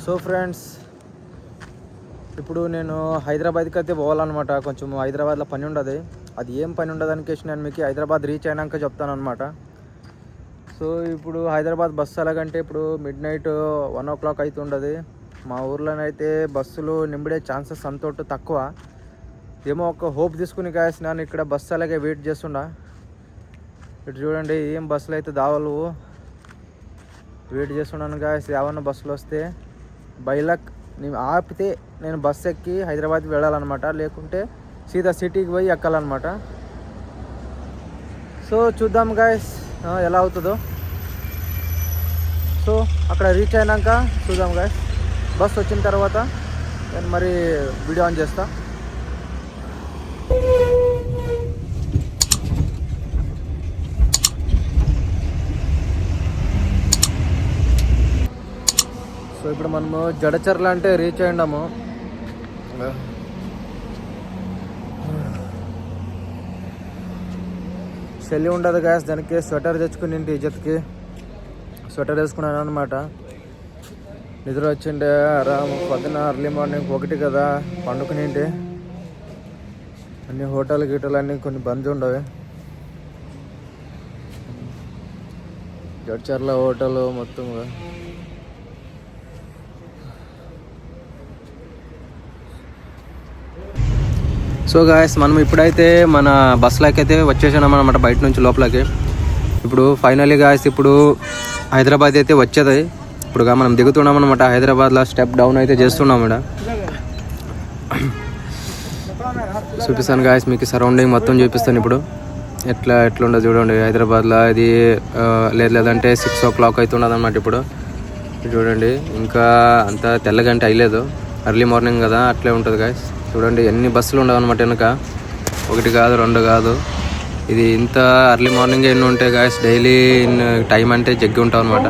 So friends, ఇప్పుడు నేను హైదరాబాద్కి అయితే పోవాలన్నమాట. కొంచెం హైదరాబాద్లో పని ఉండదు. అది ఏం పని ఉండదు అనికేసి నేను మీకు హైదరాబాద్ రీచ్ అయినాక చెప్తాను అనమాట. సో ఇప్పుడు హైదరాబాద్ బస్సు ఎలాగంటే ఇప్పుడు మిడ్ నైట్ 1 o'clock అయితే ఉండదు. మా ఊర్లోనైతే బస్సులు నింబడే ఛాన్సెస్ అంతోటి తక్కువ. ఏమో ఒక హోప్ తీసుకుని గాయస్ నేను ఇక్కడ బస్సు అలాగే వెయిట్ చేస్తుండా. ఇటు చూడండి, ఏం బస్సులు అయితే దావలు వెయిట్ చేస్తున్నాను గాయస్. ఏమన్నా బస్సులు వస్తే బైలక్ నేను ఆపితే నేను బస్సు ఎక్కి హైదరాబాద్కి వెళ్ళాలన్నమాట. లేకుంటే సీదా సిటీకి పోయి ఎక్కాలన్నమాట. సో చూద్దాం గాయస్ ఎలా అవుతుందో. సో అక్కడ రీచ్ అయినాక చూద్దాం గాయస్. బస్ వచ్చిన తర్వాత నేను మరి వీడియో ఆన్ చేస్తా. సో ఇప్పుడు మనము జడచర్ల అంటే రీచ్ అయ్యాము. చలి ఉండదు గ్యాస్. దానికి స్వెటర్ తెచ్చుకుని ఇజ్జత్కి స్వెటర్ వేసుకున్నాను అనమాట. నిద్ర వచ్చిండే పొద్దున అర్లీ మార్నింగ్ 1 కదా పండుకునింటి. అన్ని హోటల్ గీటలు అన్నీ కొన్ని బంద్ ఉండవు. జడ్చర్ల హోటల్ మొత్తం. సో గాయస్, మనం ఇప్పుడైతే మన బస్సులోకి అయితే వచ్చేసాం అనమాట, బయట నుంచి లోపలికి. ఇప్పుడు ఫైనల్లీ గాయస్ ఇప్పుడు హైదరాబాద్ అయితే వచ్చేది. ఇప్పుడుగా మనం దిగుతున్నాం అనమాట. హైదరాబాద్లో స్టెప్ డౌన్ అయితే చేస్తున్నాం ఇక్కడ. చూపిస్తాను గాయస్ మీకు, సరౌండింగ్ మొత్తం చూపిస్తాను ఇప్పుడు. ఎట్లుండదు చూడండి హైదరాబాద్లో. ఇది లేదంటే 6 o'clock అయితే ఉండదు అనమాట. ఇప్పుడు చూడండి, ఇంకా అంత తెల్లగంటే అయ్యలేదు. ఎర్లీ మార్నింగ్ కదా, అట్లే ఉంటుంది గాయస్. చూడండి ఎన్ని బస్సులు ఉండవు అనమాట వెనుక. 1 కాదు 2 కాదు. ఇది ఇంత ఎర్లీ మార్నింగ్ ఎన్ని ఉంటాయి గాయస్. డైలీ టైం అంటే జగ్గి ఉంటాం అనమాట.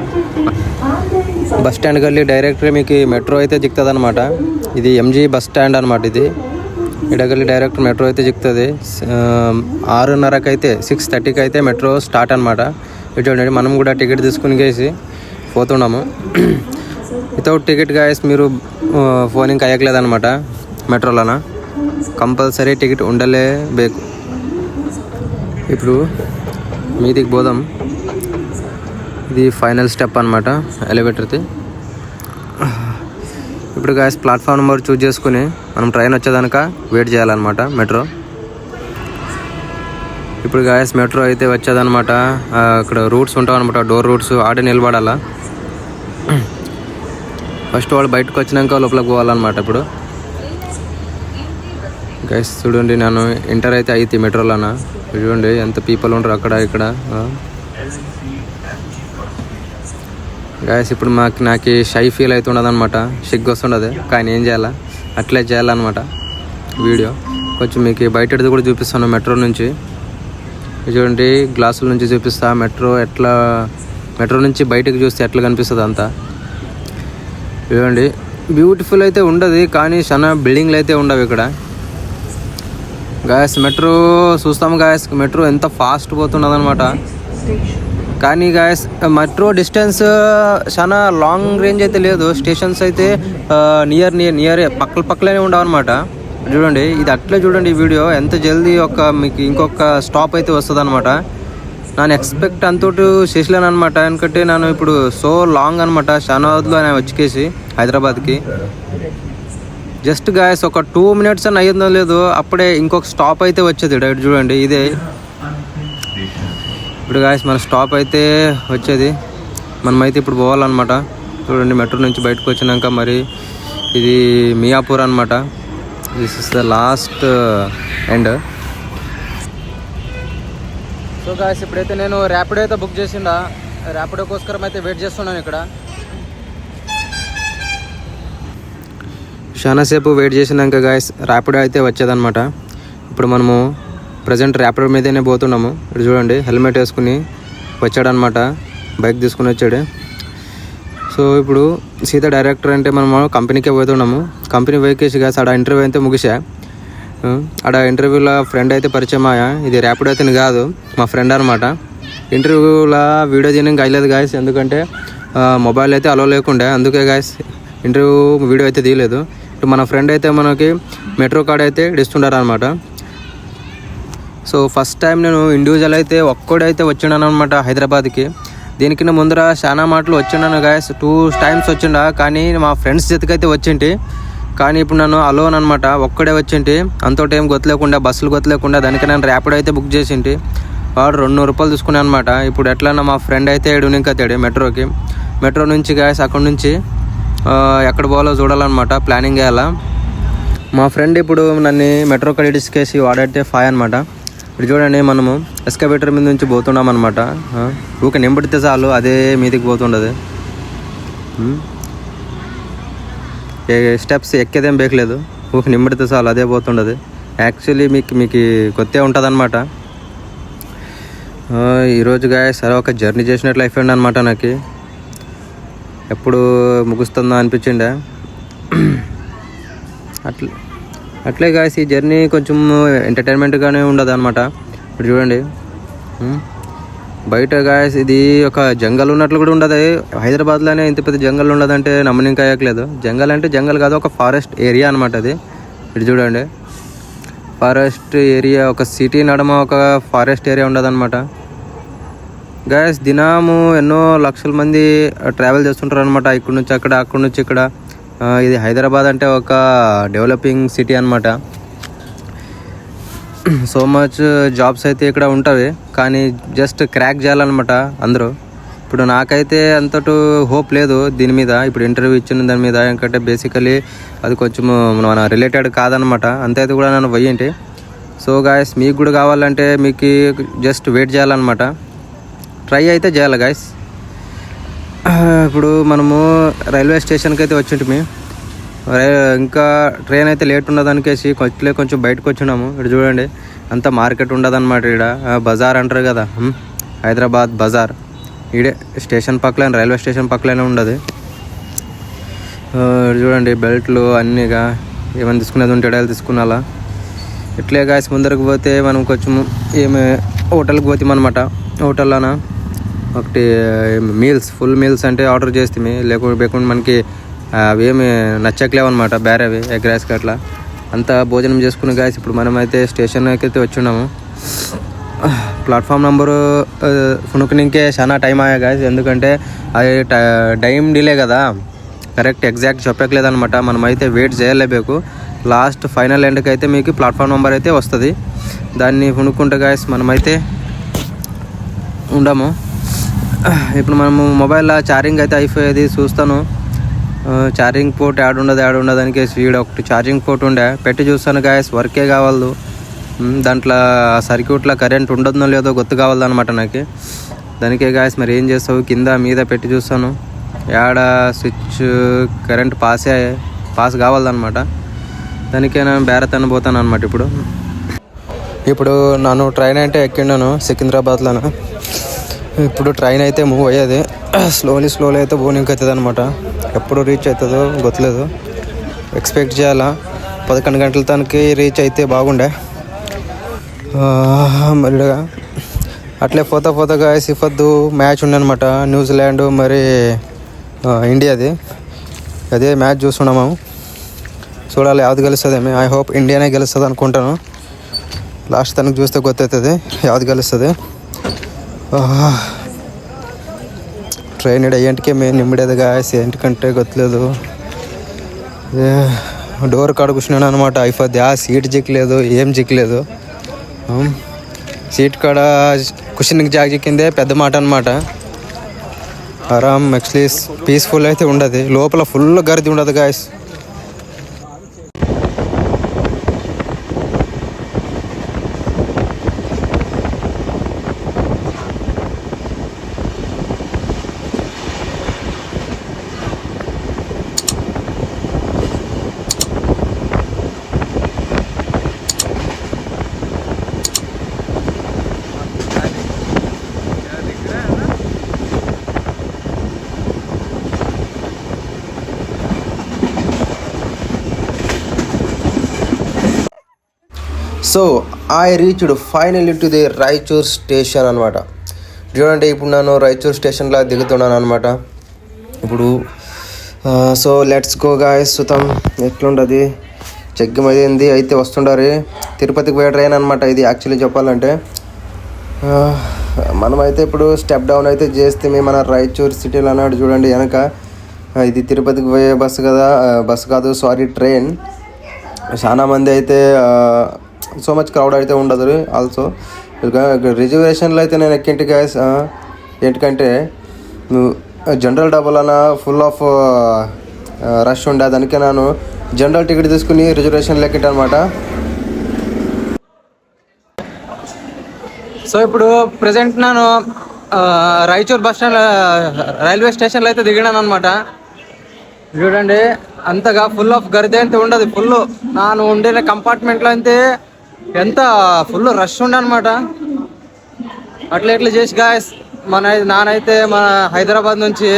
బస్ స్టాండ్కి వెళ్ళి డైరెక్ట్ మీకు మెట్రో అయితే జిక్తుంది అనమాట. ఇది MG బస్ స్టాండ్ అనమాట. ఇది ఇడగల్లి డైరెక్ట్ మెట్రో అయితే జిక్తుంది. 6:30కి అయితే 6:30కి అయితే మెట్రో స్టార్ట్ అనమాట. ఇటు చూడండి, మనం కూడా టికెట్ తీసుకుని కేసి పోతున్నాము. వితౌట్ టికెట్ గాయస్ మీరు ఫోన్ ఇంకా అయ్యట్లేదనమాట. మెట్రోలోన కంపల్సరీ టికెట్ ఉండలేಬೇಕು. ఇప్పుడు మీదికి పోదాం. ఇది ఫైనల్ స్టెప్ అనమాట ఎలివేటర్ది. ఇప్పుడు గాయస్ ప్లాట్ఫామ్ నెంబర్ చూజ్ చేసుకుని మనం ట్రైన్ వచ్చేదాక వెయిట్ చేయాలన్నమాట మెట్రో. ఇప్పుడు గాయస్ మెట్రో అయితే వచ్చేదన్నమాట. అక్కడ రూట్స్ ఉంటావు అనమాట, డోర్ రూట్స్. ఆడే నిలబడాలా. ఫస్ట్ వాళ్ళు బయటకు వచ్చినాక లోపలికి పోవాలన్నమాట. ఇప్పుడు గైస్ చూడండి, నేను ఎంటర్ అయితే అయితే మెట్రోలోన. చూడండి ఎంత పీపుల్ ఉంటారు అక్కడ ఇక్కడ. గైస్ ఇప్పుడు నాకు షై ఫీల్ అవుతుండదు అనమాట. సిగ్గు వస్తుండదు, కానీ ఏం చేయాలా, అట్లే చేయాలన్నమాట. వీడియో కొంచెం మీకు బయటది కూడా చూపిస్తాను మెట్రో నుంచి. చూడండి గ్లాసుల నుంచి చూపిస్తా మెట్రో నుంచి బయటకు చూస్తే ఎట్లా కనిపిస్తుంది అంతా. చూడండి బ్యూటిఫుల్ అయితే ఉండదు, కానీ చాలా బిల్డింగ్లు అయితే ఉండవు ఇక్కడ. గాయస్ మెట్రో చూస్తాము గాయస్. మెట్రో ఎంత ఫాస్ట్ పోతున్నది అనమాట. కానీ గాయస్ మెట్రో డిస్టెన్స్ చాలా లాంగ్ రేంజ్ అయితే లేదు. స్టేషన్స్ అయితే నియర్ పక్కలనే ఉండవు అనమాట. చూడండి ఇది అట్లే చూడండి. ఈ వీడియో ఎంత జల్దీ మీకు ఇంకొక స్టాప్ అయితే వస్తుంది అనమాట. నేను ఎక్స్పెక్ట్ అంతోటి చేసలేను అనమాట. ఎందుకంటే నేను ఇప్పుడు సో లాంగ్ అనమాట. షానాబాద్లో నేను వచ్చేసి హైదరాబాద్కి జస్ట్ గాయస్ ఒక 2 minutes అని అయ్యిందో లేదు, అప్పుడే ఇంకొక స్టాప్ అయితే వచ్చేది. డైరెక్ట్ చూడండి ఇదే. ఇప్పుడు గాయస్ మన స్టాప్ అయితే వచ్చేది. మనమైతే ఇప్పుడు పోవాలన్నమాట. చూడండి మెట్రో నుంచి బయటకు వచ్చినాక మరి ఇది మియాపూర్ అనమాట. This is the last end. So guys ఇప్పుడైతే నేను ర్యాపిడో అయితే బుక్ చేసిండా. ర్యాపిడో కోసరం అయితే వెయిట్ చేస్తున్నాను ఇక్కడ. చాలాసేపు వెయిట్ చేసినాక గాయస్ ర్యాపిడో అయితే వచ్చేదన్నమాట. ఇప్పుడు మనము ప్రజెంట్ ర్యాపిడో మీదనే పోతున్నాము. ఇప్పుడు చూడండి హెల్మెట్ వేసుకుని వచ్చాడనమాట, బైక్ తీసుకుని వచ్చాడు. సో ఇప్పుడు సీదా డైరెక్టర్ అంటే మనము కంపెనీకే పోతున్నాము. కంపెనీ పోయేసి గాయస్ ఆడ ఇంటర్వ్యూ అయితే ముగిసా. ఆడ ఇంటర్వ్యూలో ఫ్రెండ్ అయితే పరిచయం అయ్యా. ఇది ర్యాపిడో అయితే కాదు, మా ఫ్రెండ్ అనమాట. ఇంటర్వ్యూలో వీడియో తీయడానికి అయ్యలేదు గాయస్, ఎందుకంటే మొబైల్ అయితే అలో లేకుండే. అందుకే గాయస్ ఇంటర్వ్యూ వీడియో అయితే తీయలేదు. ఇప్పుడు మన ఫ్రెండ్ అయితే మనకి మెట్రో కార్డ్ అయితే ఇస్తుంటారు అనమాట. సో ఫస్ట్ టైం నేను ఇండివిజువల్ అయితే ఒక్కడైతే వచ్చిండాను అనమాట హైదరాబాద్కి. దీనికిన్న ముందర చాలా మాటలు వచ్చిండాను గాయస్, 2 times వచ్చిండా. కానీ మా ఫ్రెండ్స్ జతకైతే వచ్చింటి. కానీ ఇప్పుడు నన్ను అలోన్ అనమాట, ఒక్కడే వచ్చింటి. అంతో టైం గొత్తలేకుండా, బస్సులు గొత్తలేకుండా దానికి నేను ర్యాపిడో అయితే బుక్ చేసింటి. వాడు 200 రూపాయలు తీసుకున్నాను అనమాట. ఇప్పుడు ఎట్లన్నా మా ఫ్రెండ్ అయితే ఎడునింకతాడు మెట్రో నుంచి గాయస్. అక్కడ నుంచి ఎక్కడ పోవాలో చూడాలన్నమాట, ప్లానింగ్ చేయాలా. మా ఫ్రెండ్ ఇప్పుడు నన్ను మెట్రో కార్డ్ ఇడిసుకేసి వాడైతే 5 అనమాట. ఇప్పుడు చూడండి, మనము ఎస్కవేటర్ మీద నుంచి పోతున్నాం అనమాట. ఊక నింబడితే చాలు అదే మీదికి పోతుండదు. స్టెప్స్ ఎక్కేదేం బేకలేదు, ఊక నింబడితే చాలు అదే పోతుండదు. యాక్చువల్లీ మీకు కొత్త ఉంటుంది అనమాట. ఈరోజు గాయస్ సరే ఒక జర్నీ చేసినట్లు అయిపోయింది అనమాట. నాకు ఎప్పుడు ముగుస్తుందో అనిపించిండే. అట్లే గాయస్ ఈ జర్నీ కొంచెం ఎంటర్టైన్మెంట్గానే ఉండదు అనమాట. ఇప్పుడు చూడండి, బయట గాయస్ ఇది ఒక జంగల్ ఉన్నట్లు కూడా ఉండదు. హైదరాబాద్లోనే ఇంత పెద్ద జంగల్ ఉండదంటే నమ్మనింకాయట్లేదు. జంగల్ అంటే జంగల్ కాదు, ఒక ఫారెస్ట్ ఏరియా అనమాట అది. ఇప్పుడు చూడండి, ఫారెస్ట్ ఏరియా, ఒక సిటీ నడమ ఒక ఫారెస్ట్ ఏరియా ఉండదన్నమాట. గాయస్ దినము ఎన్నో లక్షల మంది ట్రావెల్ చేస్తుంటారు అనమాట, ఇక్కడ నుంచి అక్కడ, అక్కడ నుంచి ఇక్కడ. ఇది హైదరాబాద్ అంటే ఒక డెవలపింగ్ సిటీ అనమాట. సో మచ్ జాబ్స్ అయితే ఇక్కడ ఉంటాయి, కానీ జస్ట్ క్రాక్ చేయాలన్నమాట అందరూ. ఇప్పుడు నాకైతే అంతటూ హోప్ లేదు దీని మీద. ఇప్పుడు ఇంటర్వ్యూ ఇచ్చిన దాని మీద, ఎందుకంటే బేసికలీ అది కొంచెం మన రిలేటెడ్ కాదనమాట. అంతే కూడా నన్ను పోయింటి. సో గాయస్ మీకు కూడా కావాలంటే మీకు జస్ట్ వెయిట్ చేయాలన్నమాట, ట్రై అయితే చేయాలి గాయస్. ఇప్పుడు మనము రైల్వే స్టేషన్కి అయితే వచ్చింటిమి. ఇంకా ట్రైన్ అయితే లేట్ ఉన్నదానికేసి కొంచెం బయటకు వచ్చినాము. ఇక్కడ చూడండి, అంతా మార్కెట్ ఉండదన్నమాట. ఇక్కడ బజార్ అంటారు కదా, హైదరాబాద్ బజార్. ఈడే స్టేషన్ పక్కన, రైల్వే స్టేషన్ పక్కనే ఉండదు. చూడండి, బెల్ట్లు అన్నీగా ఏమైనా తీసుకునేది ఉంటే ఎడాలు తీసుకున్నాలా. ఇట్లే గాయస్ ముందరకు పోతే మనం కొంచెం ఏమి హోటల్కి పోతామన్నమాట. హోటల్లోన ఒకటి ఫుల్ మీల్స్ అంటే ఆర్డర్ చేస్తే లేకుండా మనకి అవేమి నచ్చట్లేవన్నమాట, బేరేవి ఎగ్ రైస్ అట్లా అంతా భోజనం చేసుకుని గాయస్. ఇప్పుడు మనమైతే స్టేషన్కి అయితే వచ్చున్నాము. ప్లాట్ఫామ్ నెంబరు ఫునుకునికే చాలా టైం అయ్యా గాయస్, ఎందుకంటే అది టైం డిలే కదా, కరెక్ట్ ఎగ్జాక్ట్ చెప్పట్లేదనమాట. మనమైతే వెయిట్ చేయలేಬೇಕು. లాస్ట్ ఫైనల్ ఎండ్కి అయితే మీకు ప్లాట్ఫామ్ నెంబర్ అయితే వస్తుంది, దాన్ని ఫునుక్కుంటే గాయస్ మనమైతే ఉండము. ఇప్పుడు మనము మొబైల్లో ఛార్జింగ్ అయితే అయిపోయేది చూస్తాను. ఛార్జింగ్ పోర్ట్ యాడ్ ఉండదు దానికి స్పీడ్ ఒకటి ఛార్జింగ్ పోర్ట్ ఉండే పెట్టి చూస్తాను గాయస్, వర్కే కావాలి. దాంట్లో సర్క్యూట్లో కరెంట్ ఉండదో లేదో గుర్తు కావాలన్నమాట నాకు. దానికే గాయస్ మరి ఏం చేస్తావు, కింద మీద పెట్టి చూస్తాను, యాడ స్విచ్ కరెంట్ పాస్ కావాలన్నమాట. దానికే నేను బేరతను పోతాను అనమాట. ఇప్పుడు నన్ను ట్రైన్ అయితే ఎక్కిండాను సికింద్రాబాద్లోనే. ఇప్పుడు ట్రైన్ అయితే మూవ్ అయ్యేది, స్లోలీ అయితే బోనింగ్ అవుతుంది అనమాట. ఎప్పుడు రీచ్ అవుతుందో గుర్తులేదు, ఎక్స్పెక్ట్ చేయాలా 11 గంటల తనకి రీచ్ అయితే బాగుండే. మళ్ళీగా అట్లే పోతా గాయస్ ఇఫద్దు మ్యాచ్ ఉండనమాట, న్యూజిలాండ్ మరి ఇండియాది. అదే మ్యాచ్ చూస్తున్నాము, చూడాలి యావది గెలుస్తుందేమి. ఐ హోప్ ఇండియానే గెలుస్తుంది అనుకుంటాను. లాస్ట్ తనకు చూస్తే గుర్తవుతుంది యావది గెలుస్తుంది. ట్రైన్ అయ్యేంటికే మేము నింబడేది గాయస్, ఏంటికంటే గుర్తులేదు. డోర్ కాడ కూర్చున్నాను అనమాట. అయిపోద్ది సీట్ చిక్కలేదు, ఏం చిక్కలేదు. సీట్ కాడ కుషన్కి జాగ్ చిక్కిందే పెద్ద మాట అనమాట. ఆరామ్ యాక్చువల్లీ పీస్ఫుల్ అయితే ఉండదు, లోపల ఫుల్ గర్ది ఉండదు guys. So I reached finally to the Raichur station అనమాట. చూడండి, ఇప్పుడు నేను రాయచూర్ స్టేషన్లో దిగుతున్నాను అనమాట. ఇప్పుడు సో లెట్స్ గో గాయస్. చూద్దాం ఎట్లుంటుంది. జగ్గమయింది అయితే వస్తుండారు. తిరుపతికి పోయే ట్రైన్ అనమాట ఇది యాక్చువల్లీ చెప్పాలంటే. మనమైతే ఇప్పుడు స్టెప్ డౌన్ అయితే చేస్తే మన రాయచూర్ సిటీలో అన్నాడు చూడండి వెనక. ఇది తిరుపతికి పోయే బస్సు కదా, బస్సు కాదు సారీ ట్రైన్. చాలా మంది అయితే సో మచ్ క్రౌడ్ అయితే ఉండదు. ఆల్సో రిజర్వేషన్లో అయితే నేను ఎక్కింటి గాయస్. ఏంటంటే జనరల్ డబుల్ అన్న ఫుల్ ఆఫ్ రష్ ఉండే, దానికే నేను జనరల్ టికెట్ తీసుకుని రిజర్వేషన్లో ఎక్కింటి అనమాట. సో ఇప్పుడు ప్రజెంట్ నేను రాయచూర్ బస్ స్టాండ్ రైల్వే స్టేషన్లో అయితే దిగినాను అనమాట. చూడండి అంతగా ఫుల్ ఆఫ్ గర్దే అయితే ఉండదు. ఫుల్ నేను ఉండే కంపార్ట్మెంట్లో అయితే ఎంత ఫుల్ రష్ ఉండే అనమాట. అట్లా ఎట్లా చేసి గాయస్ నానైతే మన హైదరాబాద్ నుంచి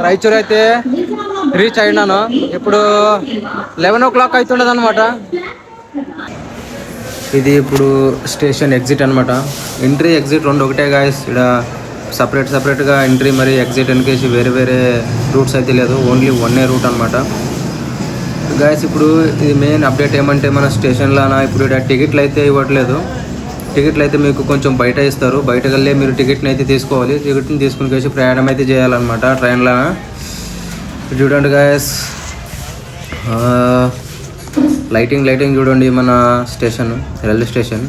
రాయచూర్ అయితే రీచ్ అయినాను. ఇప్పుడు 11 o'clock అవుతుండదు అనమాట. ఇది ఇప్పుడు స్టేషన్ ఎగ్జిట్ అనమాట. ఎంట్రీ ఎగ్జిట్ రెండు ఒకటే గాయస్. ఇక్కడ సపరేట్గా ఎంట్రీ మరి ఎగ్జిట్ అనికేసి వేరే వేరే రూట్స్ అయితే లేదు, ఓన్లీ వన్నే రూట్ అనమాట గాయస్. ఇప్పుడు ఇది మెయిన్ అప్డేట్ ఏమంటే మన స్టేషన్లోనా ఇప్పుడు ఇక్కడ టికెట్లు అయితే ఇవ్వట్లేదు. టికెట్లు అయితే మీకు కొంచెం బయట ఇస్తారు. బయటకు వెళ్ళి మీరు టికెట్ని అయితే తీసుకోవాలి. టికెట్ని తీసుకుని కేసి ప్రయాణం అయితే చేయాలన్నమాట ట్రైన్లో. చూడండి గాయస్ లైటింగ్ చూడండి. మన station railway station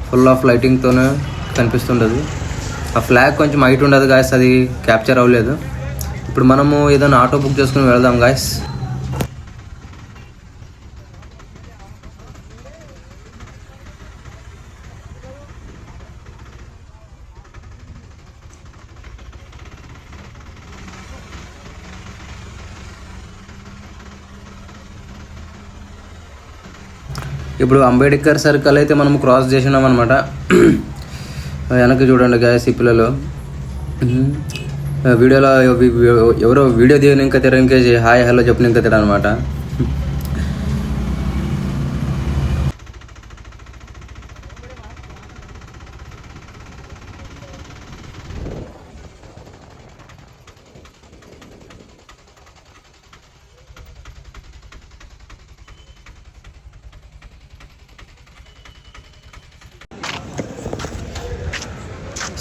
full of లైటింగ్తోనే కనిపిస్తుండదు. ఆ ఫ్లాగ్ కొంచెం హైట్ ఉండదు గాయస్, అది క్యాప్చర్ అవ్వలేదు. ఇప్పుడు మనము ఏదైనా ఆటో బుక్ చేసుకుని వెళ్దాం గాయస్. ఇప్పుడు అంబేద్కర్ సర్కిల్ అయితే మనం క్రాస్ చేసినాం అనమాట. వెనక్కి చూడండి గాయస్. ఈ పిల్లలు వీడియోలో ఎవరో వీడియో తీయని ఇంకా తిరగకేసి హాయ్ హలో చెప్పిన ఇంకా తిర అనమాట.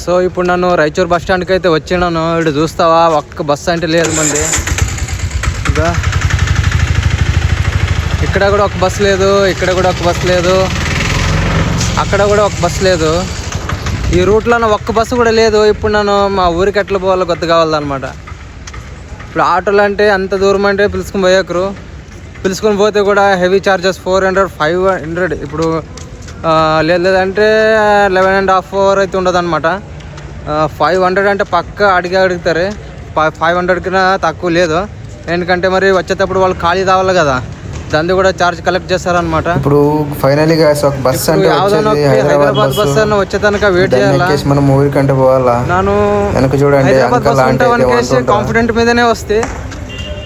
సో ఇప్పుడు నన్ను రాయచూర్ బస్ స్టాండ్కి అయితే వచ్చినాను. ఇటు చూస్తావా ఒక్క బస్సు అంటే లేదు మంది. ఇంకా ఇక్కడ కూడా ఒక బస్సు లేదు, ఇక్కడ కూడా ఒక బస్సు లేదు, అక్కడ కూడా ఒక బస్సు లేదు. ఈ రూట్లో ఒక్క బస్సు కూడా లేదు. ఇప్పుడు నేను మా ఊరికి ఎట్లా పోవాలో కొత్త కావాలన్నమాట. ఇప్పుడు ఆటోలు అంటే అంత దూరం అంటే పిలుచుకొని పోయాకరు. పిలుచుకొని పోతే కూడా హెవీ చార్జెస్ 400 500. ఇప్పుడు లేదంటే 11.5 hours అయితే ఉండదు అనమాట. 500 అంటే పక్క అడుగుతారు. 500 కన్నా తక్కువ లేదు. ఎందుకంటే మరి వచ్చేటప్పుడు వాళ్ళు ఖాళీ రావాలి కదా, దాన్ని కూడా ఛార్జ్ కలెక్ట్ చేస్తారనమాట. ఇప్పుడు ఫైనలీ ఒక బస్ అంటే హైదరాబాద్ బస్ అన్న వచ్చేదానిక వెయిట్ చేయాలి. మనం ఊరికంటే పోవాలా. నేను హైదరాబాద్ బస్ ఉంటామనికేసి కాన్ఫిడెంట్ మీదనే వస్తే,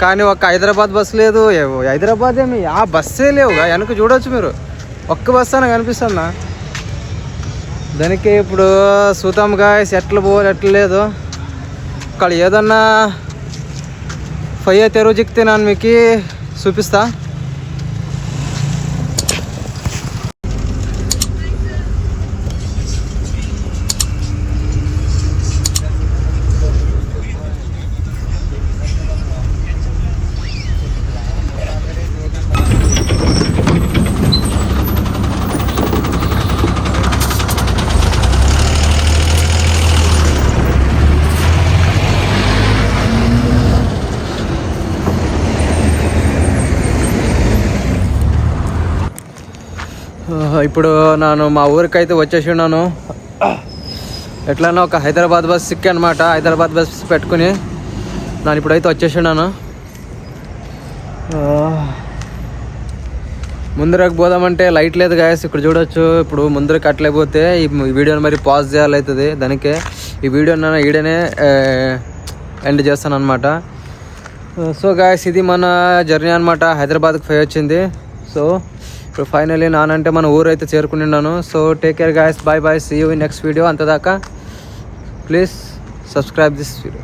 కానీ ఒక హైదరాబాద్ బస్సు లేదు. హైదరాబాద్ ఏమి ఆ బస్సే లేవు. వెనక చూడవచ్చు మీరు, ఒక్క బస్సు అని కనిపిస్తుందా. దానికి ఇప్పుడు చూద్దాం గాయస్ ఎట్లా పోవాలి ఎట్లా లేదు. ఇక్కడ ఏదన్నా ఫయ్య తెరువు చిక్తే నేను మీకు చూపిస్తా. ఇప్పుడు నేను మా ఊరికైతే వచ్చేసి ఉన్నాను. ఎట్లన్నా ఒక హైదరాబాద్ బస్ సిక్కి అనమాట. హైదరాబాద్ బస్ పెట్టుకుని నేను ఇప్పుడైతే వచ్చేసి ఉన్నాను. ముందరకు పోదామంటే లైట్ లేదు గాయస్. ఇక్కడ చూడొచ్చు. ఇప్పుడు ముందరకు అట్లే పోతే ఈ వీడియోని మరి పాజ్ చేయాలవుతుంది. దానికే ఈ వీడియోని నేను ఈడనే ఎండ్ చేస్తాను అనమాట. సో గాయస్ ఇది మన జర్నీ అనమాట. హైదరాబాద్కి పోయి వచ్చింది. సో ఇప్పుడు ఫైనలీ నానంటే మన ఊరు అయితే చేరుకున్నాను. So take care guys, bye bye, see you in next video. అంతదాకా ప్లీజ్ సబ్స్క్రైబ్ దిస్ వీడియో.